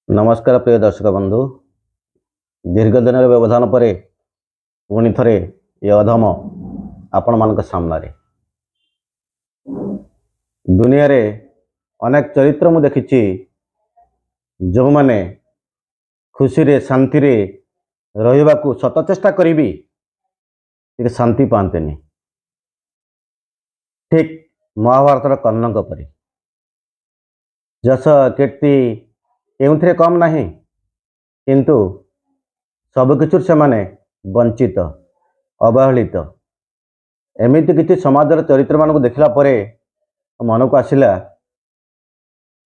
नमस्कार प्रिय दर्शक बंधु। दीर्घ दिन व्यवधान पर पुणी थे ये अधम आपण मान सामने दुनिया रे अनेक चरित्र मु देखी जो मैंने खुशी रे शांति रे रहिबा को सत चेष्टा करी शांति पाते ठीक महाभारत कर्णक परी जस कीर्ति एवं कम नहीं किंतु सबकिछु से माने वंचित अवहेलित एमती किसी समाज चरित्र मान को देखला परे मन को आसला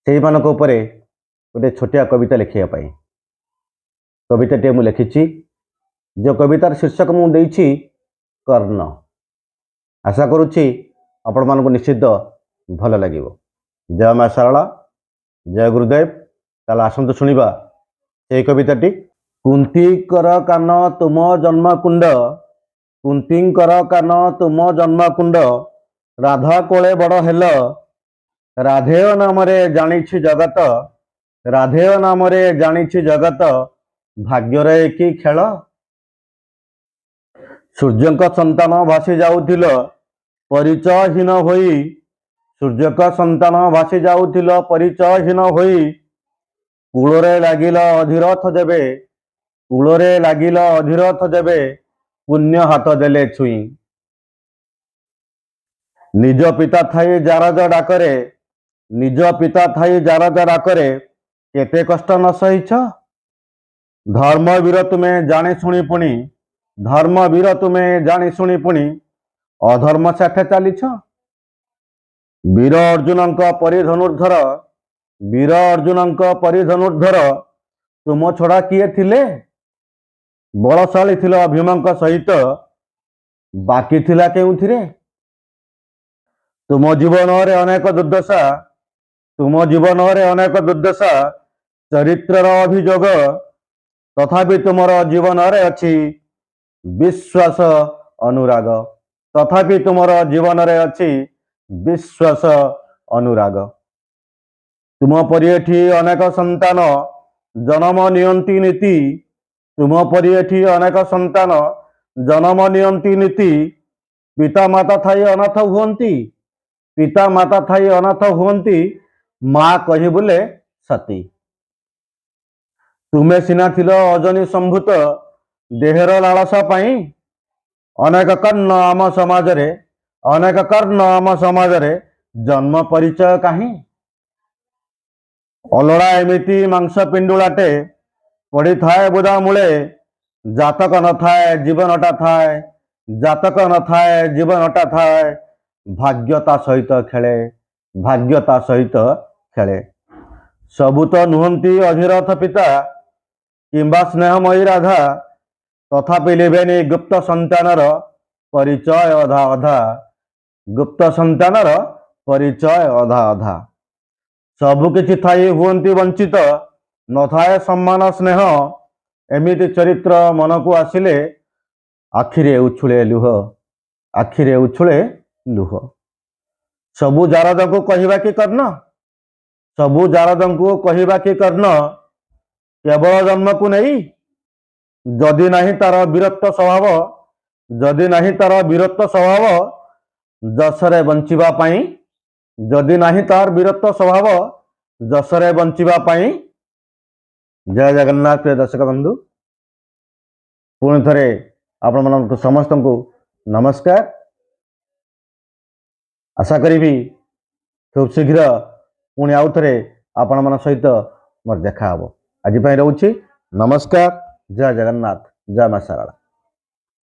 से मानक उपरे गोटे छोटिया कविता लिखापी कविताटे मुझे लिखी जो कवितार शीर्षक मुझे कर्ण। आशा करुच्ची आपण मानक निश्चित भल लगे। जय मां शारला, जय गुरुदेव। ताल आसतु शुणा से कविताटी। कुंतीकर कान तुम जन्मकुंड, कुंतीकर कान तुम जन्मकुंड, राधा कोले बड़ हेल, राधेय नामरे जानिछि जगत, राधेय नामरे जानिछि जगत, भाग्यरे कि खेल। सूर्यक संतान भासी जाउथिल परिचयहीन होई, सूर्यक संतान भासी जाउथिल परिचयहीन होई, कूलरे लागिल अधीरथ देवे, कूलरे लागिल अधीरथ देवे, पुण्य हाथ देले छुई। निज पिता थाई जारज डाकरे, निज पिता थाई जारज डाकरे, केते कष्ट न सहिछ। धर्मवीर तुमे जानी शुणी पुणी, धर्मवीर तुमे जानी शुणी पुणी, अधर्म साठे चलीछ। वीर अर्जुनक परिधनुर्धर, वीर अर्जुनक परिधनुर्धर, तुम छड़ा किए थिले। बलशाली थिल भीमक सहित, बाकी थिला केउथिरे। तुम जीवन रे अनेक दुर्दशा, तुम जीवन रे अनेक दुर्दशा, चरित्रर अभियोग, तथापि तुमर जीवन रे अछि विश्वास अनुराग, तथापि तुमर जीवन रे अछि विश्वास अनुराग। तुम परिएठी अनेक संतान जन्म नियंती नीति, तुम परिएठी अनेक संतान जन्म नियंती नीति, पिता माता थाई अनाथ हुअंती, पिता माता थाई अनाथ हुअंती, माँ कहि बुले सती। तुमे सिना थिल अजनी संभूत देहर लालसा पाई, अनेक कर्ण आम समाज रे, अनेक कर्ण आम समाज रे, जन्म परिचय काहीं। अलड़ा एमिति मांस पिंडुलाटे पड़ी थाए बुदा मूले, जातक न थाए जीवनटा थाए, जातक न थाए जीवनटा थाए, भाग्यता सहित खेले, भाग्यता सहित खेले। सबु तो नुहंती अधीरथ पिता किंबा स्नेहमयी राधा, तथापि लिबेनी गुप्त संतानर परिचय अधा अधा, गुप्त संतानर परिचय अधा अधा। सबु किछि थाई हुअंती वंचित, न थाए सम्मान स्नेह, एमिति चरित्र मन को आसिले आखिरे उछुले लुह, आखिरे उछुले लुह। सबु जारद को कहिबा कि कर्ण, सबु जारद को कहिबा कि कर्ण, केवल जन्म को नहीं, जदि नहीं तार वीरत्व स्वभाव, जदि नहीं तार वीरत्व स्वभाव, जसरे बंचिबा पाई, जदि नहीं तार वीरत्व स्वभाव, जसरे बंचिबा पाई। जय जगन्नाथ। प्रिय दर्शक बंधु, पुणी थे आपण मन समस्त को नमस्कार। आशा करी खूब शीघ्र पुणी आउ थे आपण मन सहित मोर देखा हम। आज रोचे नमस्कार। जय जगन्नाथ, जय मां शारला।